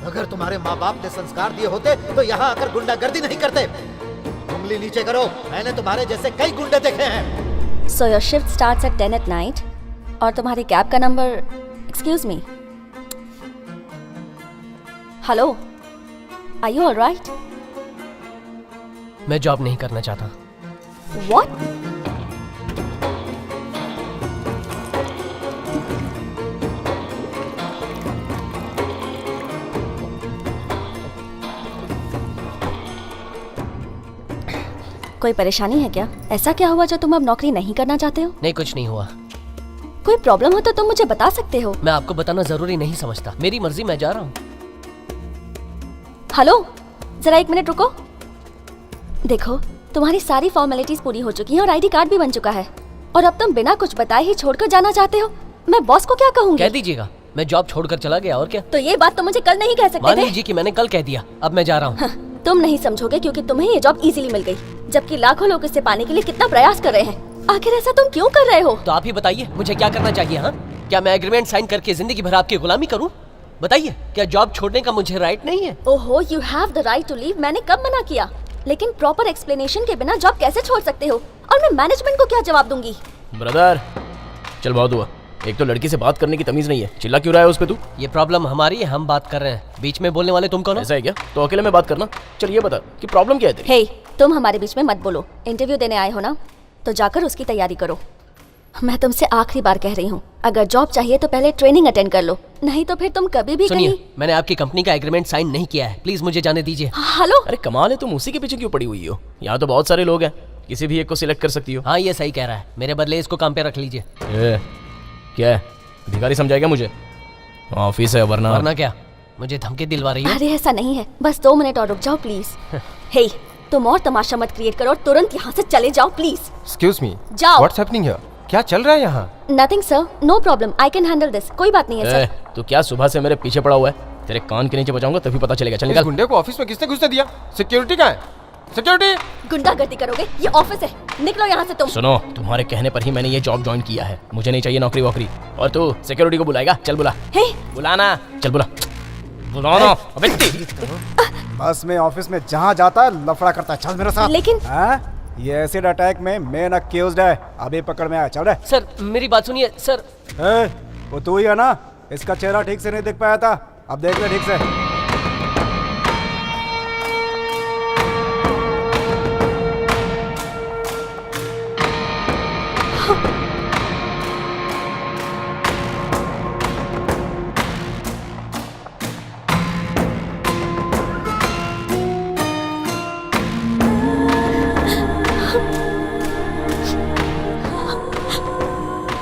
अगर तुम्हारे माँ बाप ने संस्कार दिए होते तो यहाँ आकर गुंडागर्दी नहीं करते। उंगली नीचे करो, मैंने तुम्हारे जैसे कई गुंडे देखे हैं। So your shift starts at 10 at night और तुम्हारी कैब का number, excuse me, hello, are you all right? मैं जॉब नहीं करना चाहता। What? कोई परेशानी है क्या? ऐसा क्या हुआ जो तुम अब नौकरी नहीं करना चाहते हो? नहीं, कुछ नहीं हुआ। कोई प्रॉब्लम हो तो तुम मुझे बता सकते हो। मैं आपको बताना जरूरी नहीं समझता, मेरी मर्जी, मैं जा रहा हूँ। हेलो, जरा एक मिनट रुको। देखो, तुम्हारी सारी फॉर्मेलिटीज पूरी हो चुकी हैं और आईडी कार्ड भी बन चुका है, और अब तुम बिना कुछ बताए ही छोड़कर जाना चाहते हो। मैं बॉस को क्या कहूँगी? कह दीजिएगा मैं जॉब छोड़कर चला गया, और क्या। तो ये बात तो मुझे कल नहीं कह सकते मान थे। लीजिए कि मैंने कल कह दिया, अब मैं जा रहा हूँ। हाँ, तुम नहीं समझोगे क्योंकि तुम्हें ये जॉब इजीली मिल गई, जबकि लाखों लोग इसे पाने के लिए कितना प्रयास कर रहे हैं। आखिर ऐसा तुम क्यों कर रहे हो? तो आप ही बताइए मुझे क्या करना चाहिए। हाँ, क्या मैं एग्रीमेंट साइन करके जिंदगी भर आपकी गुलामी करूँ? बताइए, क्या जॉब छोड़ने का मुझे राइट नहीं है? ओहो, you have the right to leave. मैंने कब मना किया? लेकिन प्रॉपर एक्सप्लेनेशन के बिना जॉब कैसे छोड़ सकते हो? और मैं मैनेजमेंट को क्या जवाब दूंगी? ब्रदर, चल बहुत हुआ। एक तो लड़की से बात करने की तमीज नहीं है, चिल्ला क्यों रहा है उस पे तू? ये प्रॉब्लम हमारी है, हम बात कर रहे हैं, बीच में बोलने वाले तुम कौन हो? ऐसा है क्या? तो अकेले में बात करना। चल ये बता कि प्रॉब्लम क्या है तेरी? हे, तुम हमारे बीच में मत बोलो। इंटरव्यू देने आए हो ना, तो जाकर उसकी तैयारी करो। मैं तुमसे आखिरी बार कह रही हूँ, अगर जॉब चाहिए तो पहले ट्रेनिंग अटेंड कर लो, नहीं तो फिर तुम कभी भी सुनिए, कहीं। मैंने आपकी कंपनी का एग्रीमेंट साइन नहीं किया है, प्लीज मुझे जाने दीजिए। हेलो, अरे कमाल है, तुम उसी के पीछे क्यों पड़ी हुई हो? यहाँ तो बहुत सारे लोग हैं, किसी भी एक को सिलेक्ट कर सकती हो। हाँ, ये सही कह रहा है, मेरे बदले इसको काम पे रख लीजिए। क्या है, भिखारी समझाएगा मुझे? ऑफिस है वरना। वरना क्या, मुझे धमकी दिलवा रही हो? अरे ऐसा नहीं है, बस 2 मिनट और रुक जाओ प्लीज। हे, तुम और तमाशा मत क्रिएट करो और तुरंत यहाँ से चले जाओ प्लीज। Excuse me. जाओ। What's happening here? क्या चल रहा है यहाँ? Nothing sir, no problem, I can handle this. कोई बात नहीं है सर। तू क्या सुबह से मेरे पीछे पड़ा हुआ है? तेरे कान के नीचे बजाऊंगा तभी पता चलेगा। चल इस निकल। गुंडे को ऑफिस में किसने घुसने दिया? सिक्योरिटी कहाँ है? सिक्योरिटी! गुंडागर्दी करोगे? ये ऑफिस है, निकलो यहाँ से तुम। सुनो, तुम्हारे कहने पर ही मैंने ये जॉब ज्वाइन किया है, मुझे नहीं चाहिए नौकरी वोकरी। और तू सिक्योरिटी को बुलाएगा? चल बुला। हे, बुलाना, चल बुला। बुलाना। अबे बस में ऑफिस में जहाँ जाता है लफड़ा करता है। चल मेरे साथ। लेकिन ये एसिड अटैक में मेन अक्यूज्ड है, अभी पकड़ में आया। चल रे। सर मेरी बात सुनिए सर। वो तू ही है ना? इसका चेहरा ठीक से नहीं देख पाया था, अब देख ले ठीक से।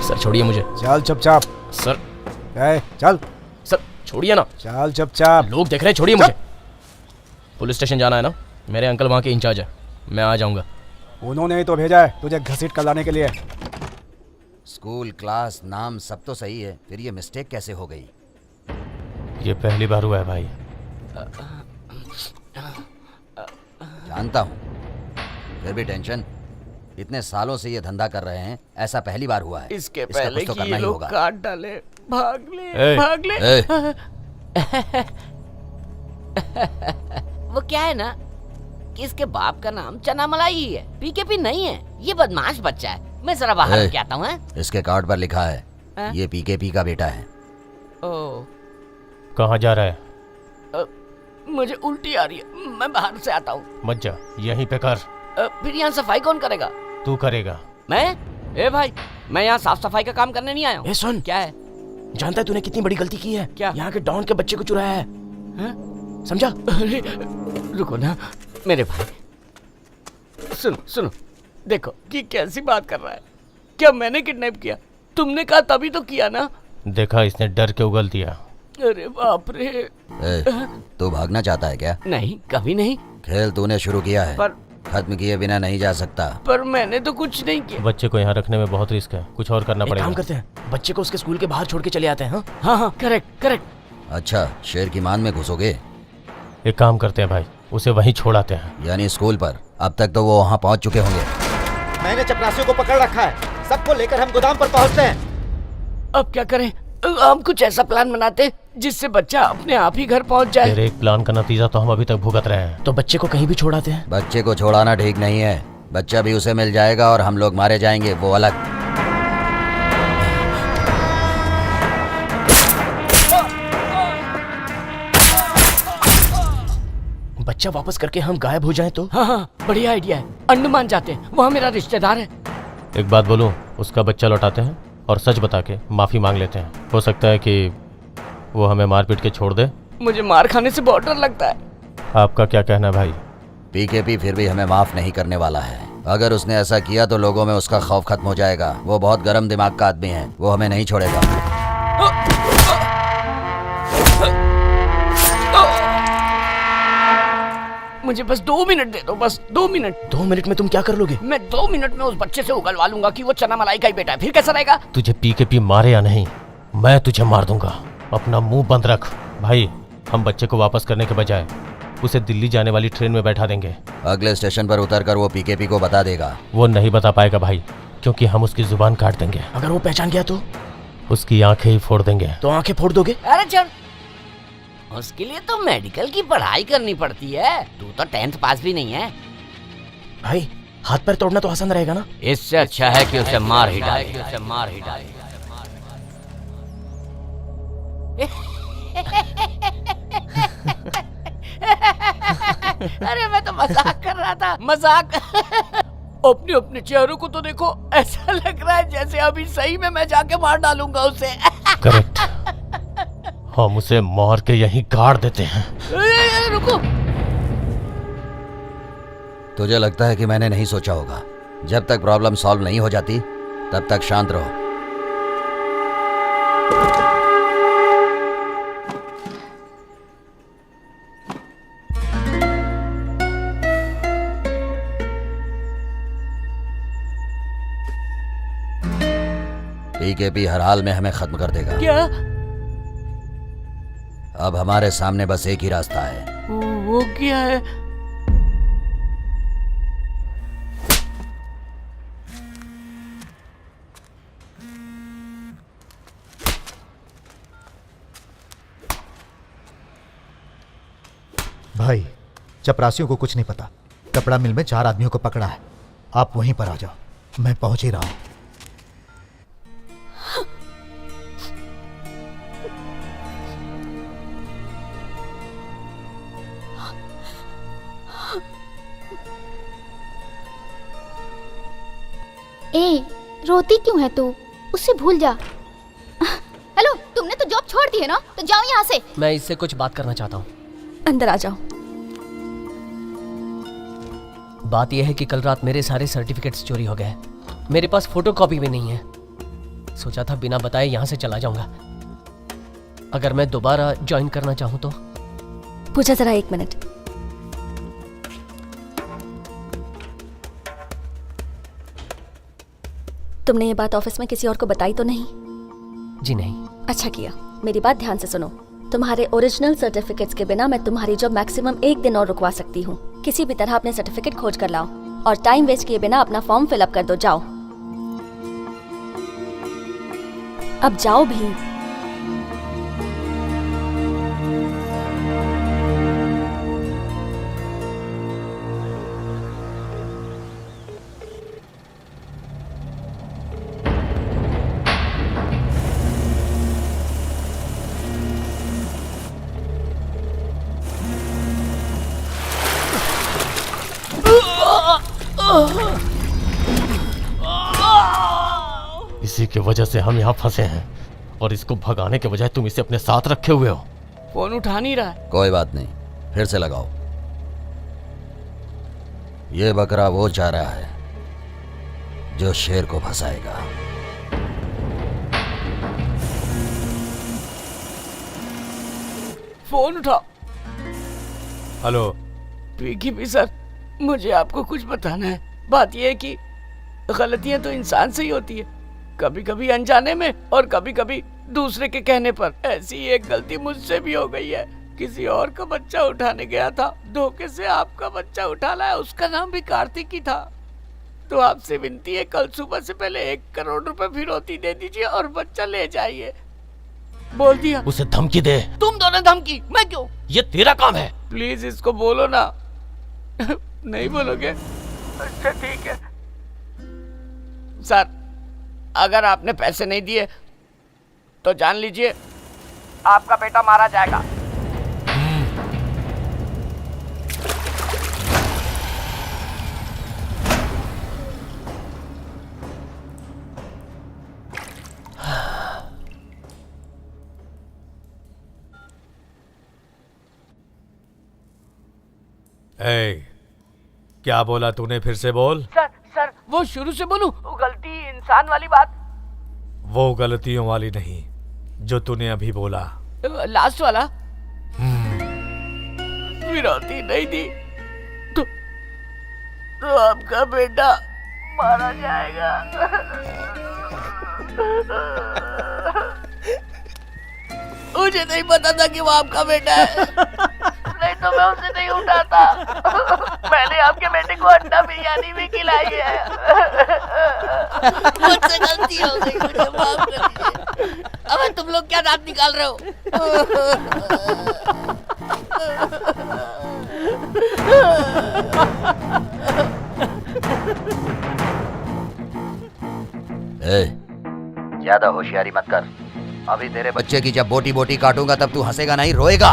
सर छोड़िए मुझे। चल चुपचाप। सर, चल। सर छोड़िए ना। चल चुपचाप। लोग देख रहे हैं, छोड़िए मुझे। पुलिस स्टेशन जाना है ना? मेरे अंकल वहाँ के इंचार्ज है, मैं आ जाऊँगा। उन्होंने ही तो भेजा है तुझे घसीट कर लाने के लिए। स्कूल, क्लास, नाम सब तो सही है, फिर ये मिस्टेक कैसे हो गई? ये पहली बार हुआ है भाई। जानता हूँ, फिर भी टेंशन। इतने सालों से ये धंधा कर रहे हैं, ऐसा पहली बार हुआ है। इसके इसका पहले कुछ तो कि करना ये ही लोग होगा। काट डाले, भाग ले, ए, भाग ले। ए, वो क्या है ना कि इसके बाप का नाम चना मलाई ही है, पीकेपी नहीं है। ये बदमाश बच्चा है, मैं जरा बाहर ए, लेके आता हूँ। इसके कार्ड पर लिखा है हाँ? ये पीकेपी का बेटा है। ओ, कहाँ जा रहा है? मुझे उल्टी आ रही है, मैं बाहर से आता हूँ। मत जा, यहीं पे कर। फिर यहाँ सफाई कौन करेगा? तू करेगा। मैं? ए भाई, मैं यहाँ साफ सफाई का काम करने नहीं आया हूँ। ए सुन, क्या है? जानता है तूने कितनी बड़ी गलती की है? क्या? यहाँ के डॉन के बच्चे को चुराया है। समझा? अरे रुको ना मेरे भाई, सुनो सुनो, देखो कि कैसी बात कर रहा है। क्या मैंने किडनैप किया? तुमने कहा तभी तो किया ना। देखा, इसने डर के उगल दिया। अरे बाप रे। ए, तू भागना चाहता है क्या? नहीं, कभी नहीं। खेल तूने शुरू किया है, पर खत्म किए बिना नहीं जा सकता। पर मैंने तो कुछ नहीं किया। बच्चे को यहाँ रखने में बहुत रिस्क है, कुछ और करना एक पड़ेगा। काम करते हैं, बच्चे को उसके स्कूल के बाहर छोड़ के चले आते हैं। हाँ? हाँ हाँ, करेक्ट करेक्ट। अच्छा, शेर की मान में घुसोगे? एक काम करते हैं भाई, उसे वहीं छोड़ आते हैं। यानी स्कूल पर? अब तक तो वो वहाँ पहुँच चुके होंगे। मैंने चपरासियों को पकड़ रखा है, सबको लेकर हम गोदाम पर पहुंचते हैं। अब क्या करें? हम कुछ ऐसा प्लान बनाते जिससे बच्चा अपने आप ही घर पहुंच जाए। तेरे एक प्लान का नतीजा तो हम अभी तक भुगत रहे हैं। तो बच्चे को कहीं भी छोड़ाते हैं। बच्चे को छोड़ाना ठीक नहीं है। बच्चा भी उसे मिल जाएगा और हम लोग मारे जाएंगे, वो अलग। बच्चा वापस करके हम गायब हो जाएं तो? हाँ, बढ़िया आइडिया है। अंडमान जाते हैं, वहाँ मेरा रिश्तेदार है। एक बात बोलूं, उसका बच्चा लौटाते हैं और सच बता के माफी मांग लेते हैं। हो सकता है कि वो हमें मार पीट के छोड़ दे। मुझे मार खाने से बहुत डर लगता है। आपका क्या कहना है भाई? पीकेपी फिर भी हमें माफ नहीं करने वाला है। अगर उसने ऐसा किया तो लोगों में उसका खौफ खत्म हो जाएगा। वो बहुत गर्म दिमाग का आदमी है, वो हमें नहीं छोड़ेगा। मुझे बस 2 मिनट दे दो, बस 2 मिनट। 2 मिनट में तुम क्या कर लोगे? मैं 2 मिनट में उस बच्चे से उगलवा लूंगा कि वो चना मलाई का ही बेटा है। फिर कैसा रहेगा? तुझे पीकेपी मारे या नहीं, मैं तुझे मार दूंगा। अपना मुंह बंद रख भाई। हम बच्चे को वापस करने के बजाय उसे दिल्ली जाने वाली ट्रेन में बैठा देंगे। अगले स्टेशन पर उतरकर वो पीकेपी को बता देगा। वो नहीं बता पाएगा भाई, क्योंकि हम उसकी जुबान काट देंगे। अगर वो पहचान गया तो? उसकी आंखें ही फोड़ देंगे। तो आंखें फोड़ दोगे? अरे चल, उसके लिए तो मेडिकल की पढ़ाई करनी पड़ती है। तू तो 10th पास भी नहीं है। भाई हाथ पैर तोड़ना तो आसान रहेगा ना? इससे अच्छा है कि उसे मार ही डाले। अरे मैं तो मजाक कर रहा था, मजाक। अपने अपने चेहरों को तो देखो, ऐसा लग रहा है जैसे अभी सही में मैं जाके मार डालूंगा उसे। करेक्ट, हम उसे मार के यहीं गाड़ देते हैं। रुको। तुझे लगता है कि मैंने नहीं सोचा होगा? जब तक प्रॉब्लम सॉल्व नहीं हो जाती तब तक शांत रहो। पीकेपी हर हाल में हमें खत्म कर देगा। क्या? अब हमारे सामने बस एक ही रास्ता है। वो क्या है? भाई, चपरासियों को कुछ नहीं पता। कपड़ा मिल में 4 आदमियों को पकड़ा है। आप वहीं पर आ जाओ, मैं पहुंच ही रहा हूं। ए, रोती क्यों है तू? उससे भूल जा। हेलो, तुमने तो जॉब छोड़ दी है ना, तो जाओ यहाँ से। मैं इससे कुछ बात करना चाहता हूँ। अंदर आ जाओ। बात यह है कि कल रात मेरे सारे सर्टिफिकेट्स चोरी हो गए। मेरे पास फोटोकॉपी भी नहीं है। सोचा था बिना बताए यहाँ से चला जाऊंगा। अगर मैं दोबारा ज्वाइन करना चाहूँ तो? पूजा जरा 1 मिनट। तुमने ये बात ऑफिस में किसी और को बताई तो नहीं? जी नहीं। अच्छा किया। मेरी बात ध्यान से सुनो। तुम्हारे ओरिजिनल सर्टिफिकेट्स के बिना मैं तुम्हारी जॉब मैक्सिमम 1 दिन और रुकवा सकती हूँ। किसी भी तरह अपने सर्टिफिकेट खोज कर लाओ और टाइम वेस्ट किए बिना अपना फॉर्म फिलअप कर दो। जाओ, अब जाओ भी। इसी की वजह से हम यहाँ फंसे हैं और इसको भगाने के बजाय तुम इसे अपने साथ रखे हुए हो। फोन उठा नहीं रहा है। कोई बात नहीं, फिर से लगाओ। ये बकरा वो चाह रहा है जो शेर को फंसाएगा। फोन उठाओ। हेलो पीकेपी सर, मुझे आपको कुछ बताना है। बात यह है कि गलतियां तो इंसान से ही होती है, कभी कभी अनजाने में और कभी कभी दूसरे के कहने पर। ऐसी एक गलती मुझसे भी हो गई है। किसी और का बच्चा उठाने गया था, धोखे से आपका बच्चा उठा लाया। उसका नाम भी कार्तिक ही था। तो आपसे विनती है, कल सुबह से पहले 1 करोड़ रुपए फिरौती दे दीजिए और बच्चा ले जाइए। बोल दिया। उसे धमकी दे। तुम दोनों धमकी, मैं क्यों? ये तेरा काम है। प्लीज इसको बोलो ना। नहीं बोलोगे? अच्छा ठीक है सर, अगर आपने पैसे नहीं दिए तो जान लीजिए आपका बेटा मारा जाएगा। क्या बोला तूने? फिर से बोल। सर वो शुरू से बोलूं? वो गलती इंसान वाली बात। वो गलतियों वाली नहीं जो तूने अभी बोला। लास्ट वाला? फिरौती नहीं दी तो आपका बेटा मारा जाएगा। मुझे नहीं पता था कि वो आपका बेटा है, नहीं तो मैं उसे नहीं उठाता। मैंने आपके बेटे को अंडा बिरयानी भी खिलाई है। मुझसे गलती हो गई, मुझे माफ कर दीजिए। अब तुम लोग क्या दांत निकाल रहे हो? ज्यादा होशियारी मत कर। अभी तेरे बच्चे की जब बोटी बोटी काटूंगा तब तू हंसेगा नहीं, रोएगा।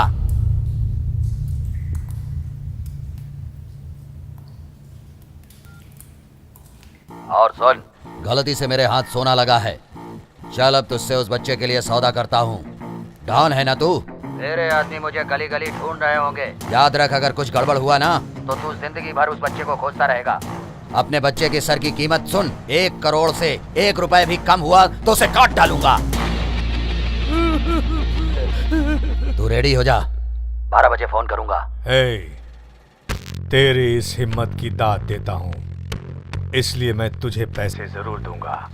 और सुन, गलती से मेरे हाथ सोना लगा है। चल अब तुझसे उस बच्चे के लिए सौदा करता हूँ। डॉन है ना तू? तेरे आदमी मुझे गली गली ढूंढ रहे होंगे। याद रख, अगर कुछ गड़बड़ हुआ ना तो तू जिंदगी भर उस बच्चे को खोजता रहेगा। अपने बच्चे के सर की कीमत सुन, 1 करोड़ से 1 रुपए भी कम हुआ तो उसे काट डालूंगा। तू रेडी हो जा, 12 बजे फोन करूंगा। तेरी इस हिम्मत की दाद देता हूँ, इसलिए मैं तुझे पैसे जरूर दूंगा,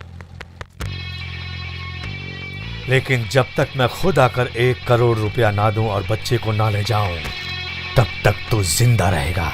लेकिन जब तक मैं खुद आकर 1 करोड़ रुपया ना दूं और बच्चे को ना ले जाऊं, तब तक तू जिंदा रहेगा।